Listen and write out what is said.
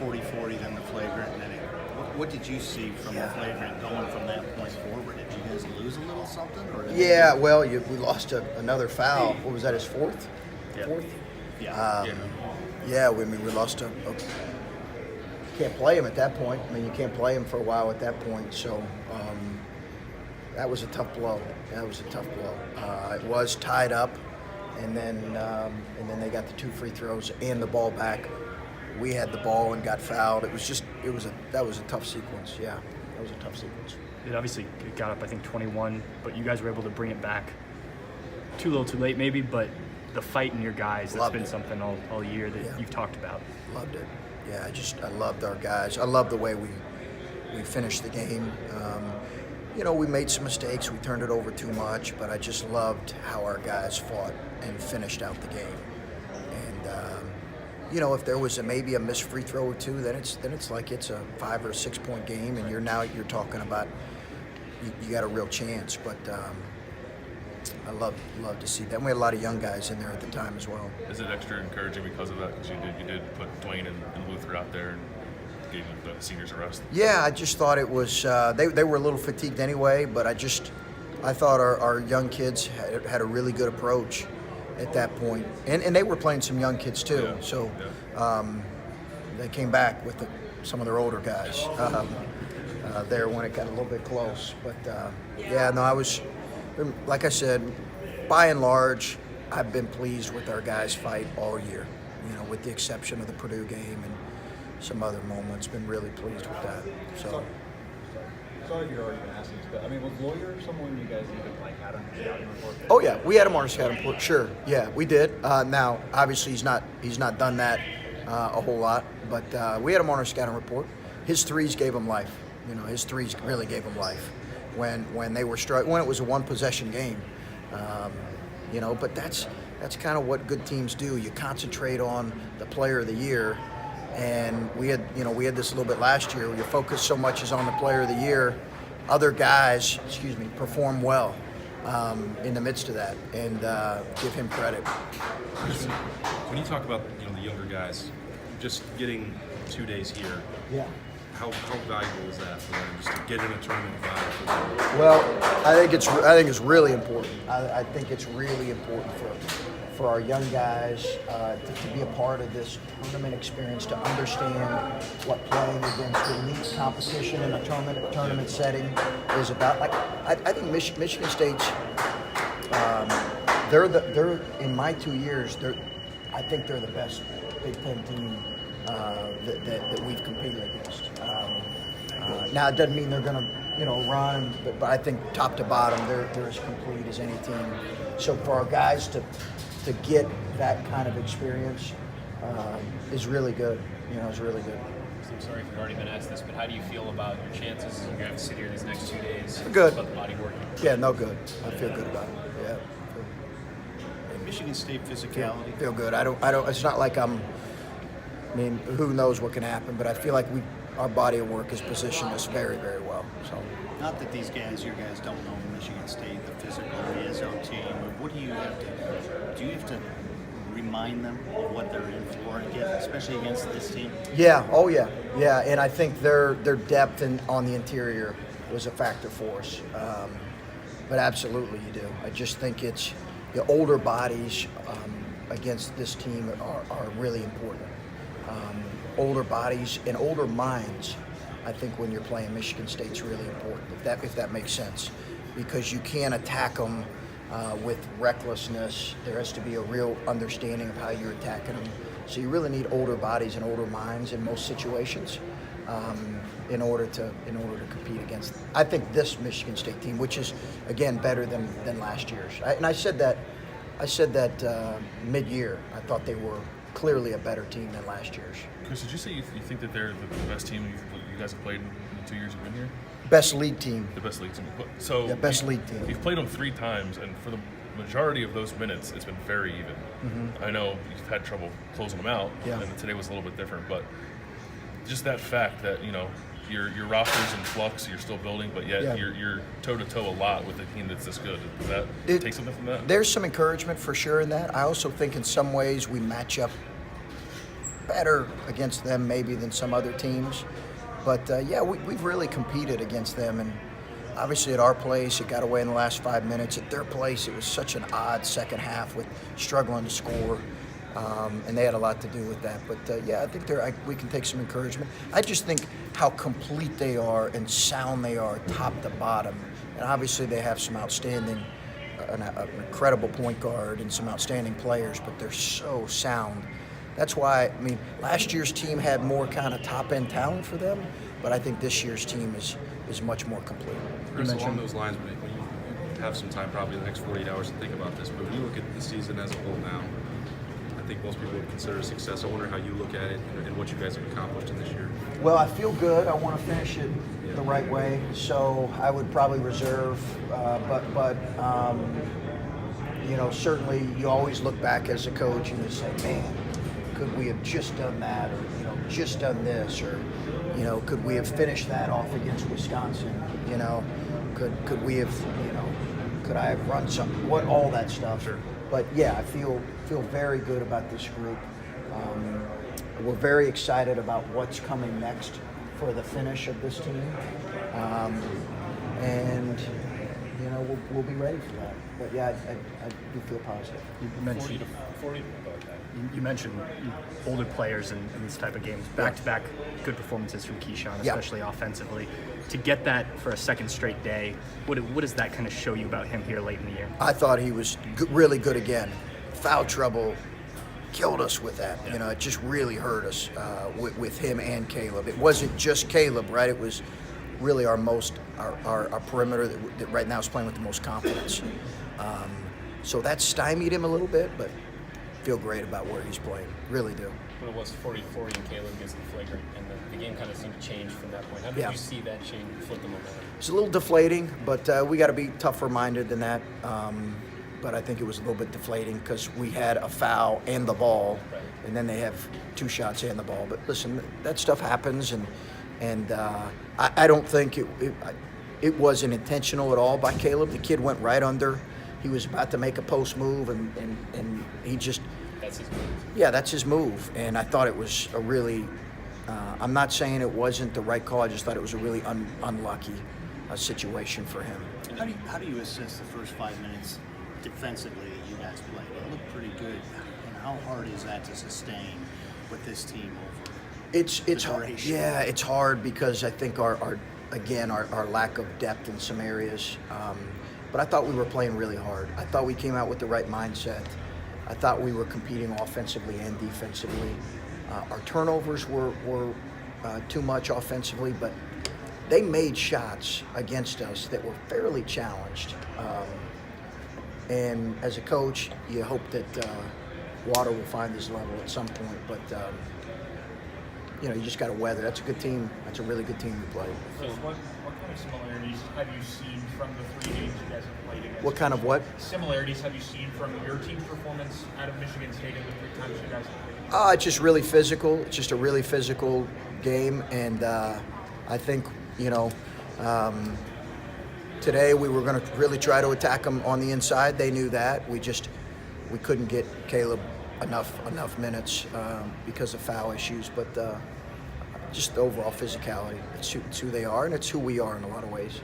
40-40, then the flagrant, and then what did you see from the flagrant going from that point forward? Did you guys lose a little something? Or we lost another foul. What was that, his fourth? Yeah. Fourth? Yeah. We lost can't play him at that point. I mean, you can't play him for a while at that point. So that was a tough blow. It was tied up, and then they got the 2 free throws and the ball back. We had the ball and got fouled. That was a tough sequence. Yeah, that was a tough sequence. It obviously got up, I think, 21, but you guys were able to bring it back. Too little, too late, maybe, but the fight in your guys, that's been something all year that you've talked about. Loved it. Yeah, I loved our guys. I love the way we finished the game. We made some mistakes. We turned it over too much, but I just loved how our guys fought and finished out the game. And if there was maybe a missed free throw or two, then it's like it's a 5 or 6 point game, and you're talking about you got a real chance. But I love to see that. And we had a lot of young guys in there at the time as well. Is it extra encouraging because of that? Because you did put Dwayne and Luther out there and gave the seniors a rest. Yeah, I just thought it was they were a little fatigued anyway, but I thought our young kids had a really good approach at that point, and they were playing some young kids too. Yeah. So they came back with some of their older guys there when it got a little bit close. But I was, like I said, by and large, I've been pleased with our guys' fight all year. With the exception of the Purdue game and some other moments, been really pleased with that. So. Sorry if you're already been asking this, but I mean, was Lawyer someone you guys even had on the scouting report? Oh yeah, we had him on our scouting report. Sure, yeah, we did. Now, obviously, he's not done that a whole lot, but we had him on our scouting report. His threes gave him life. His threes really gave him life when they were when it was a 1 possession game. But that's kind of what good teams do. You concentrate on the player of the year. And we had this a little bit last year where your focus so much is on the player of the year. Other guys, perform well in the midst of that, and give him credit. When you talk about the younger guys, just getting 2 days here, how valuable is that for them just to get in a tournament vibe? Well, I think it's really important. I think it's really important for our young guys to be a part of this tournament experience, to understand what playing against elite competition in a tournament setting is about. Like, I think Michigan State's, they're in my 2 years, I think they're the best Big Ten team that we've competed against. Now, it doesn't mean they're going to run, but I think top to bottom, they're as complete as any team. So for our guys to get that kind of experience is really good. Is really good. So I'm sorry if you've already been asked this, but how do you feel about your chances as you guys sit here these next 2 days? Good. About the body working? Yeah, no good. I feel good about it. Yeah. Michigan State physicality. Feel good. I don't. It's not like I mean, who knows what can happen, but I feel like our body of work has positioned us very, very well. So. Not that your guys don't know Michigan State, the physical, the SO team. What do you have to remind them of what they're in for again, especially against this team? Yeah. Oh yeah. Yeah. And I think their depth on the interior was a factor for us. But absolutely, you do. I just think it's the older bodies against this team are really important. Older bodies and older minds. I think when you're playing Michigan State's really important, if that makes sense, because you can't attack them with recklessness. There has to be a real understanding of how you're attacking them. So you really need older bodies and older minds in most situations in order to compete against. I think this Michigan State team, which is again better than last year's, and I said that mid-year. I thought they were clearly a better team than last year's. Chris, did you say you think that they're the best team you guys have played in the 2 years you've been here? Best league team. The best league team. So best league team. You've played them 3 times, and for the majority of those minutes, it's been very even. Mm-hmm. I know you've had trouble closing them out, and today was a little bit different, but just that fact that your roster's in flux, you're still building, but yet you're toe-to-toe a lot with a team that's this good. Does that take something from that? There's some encouragement for sure in that. I also think in some ways we match up better against them maybe than some other teams. But yeah, we've really competed against them, and obviously at our place, it got away in the last 5 minutes. At their place, it was such an odd second half with struggling to score, and they had a lot to do with that. But yeah, I think we can take some encouragement. I just think how complete they are and sound they are, top to bottom. And obviously they have some outstanding, an incredible point guard and some outstanding players, but they're so sound. That's why, I mean, last year's team had more kind of top-end talent for them, but I think this year's team is much more complete. Chris, along those lines, when you have some time, probably the next 48 hours to think about this, but when you look at the season as a whole now, I think most people would consider a success. I wonder how you look at it and what you guys have accomplished in this year. Well, I feel good. I want to finish it the right way, so I would probably reserve, but you know, certainly you always look back as a coach and you say, man, could we have just done that, or you know, just done this, or you know, could we have finished that off against Wisconsin? You know, could we have, you know, could I have run something? What all that stuff. Sure. But yeah, I feel very good about this group. We're very excited about what's coming next for the finish of this team, and you know, we'll be ready for that. But yeah, I do feel positive. You mentioned 40. you mentioned older players in these type of games, back-to-back good performances from Keyshawn, especially offensively. To get that for a second straight day, what does that kind of show you about him here late in the year? I thought he was really good again. Foul trouble killed us with that. You know, it just really hurt us with him and Caleb. It wasn't just Caleb, right? It was really our perimeter that right now is playing with the most confidence. So that stymied him a little bit, but feel great about where he's playing. Really do. When it was 40-40 and Caleb gets the flagrant, and the game kind of seemed to change from that point. How did you see that change, flip the momentum? It's a little deflating, but we got to be tougher-minded than that. But I think it was a little bit deflating because we had a foul and the ball, and then they have 2 shots and the ball. But listen, that stuff happens, and I don't think it wasn't intentional at all by Caleb. The kid went right under. He was about to make a post move, and he just. That's his move. Yeah, that's his move, and I thought it was a really. I'm not saying it wasn't the right call. I just thought it was a really unlucky situation for him. How do you assess the first 5 minutes defensively that you guys played? It looked pretty good. And how hard is that to sustain with this team over? It's hard. Yeah, it's hard because I think our lack of depth in some areas. But I thought we were playing really hard. I thought we came out with the right mindset. I thought we were competing offensively and defensively. Our turnovers were too much offensively, but they made shots against us that were fairly challenged. And as a coach, you hope that Water will find his level at some point, but you know, you just got to weather. That's a good team. That's a really good team to play. Chris, what kind of similarities have you seen from the 3 games you guys have played against? What kind of what? Similarities have you seen from your team's performance out of Michigan State in the 3 times you guys have played? It's just really physical. It's just a really physical game, and I think, you know, today we were going to really try to attack them on the inside. They knew that. We couldn't get Caleb enough minutes because of foul issues, but just the overall physicality. It's who they are, and it's who we are in a lot of ways.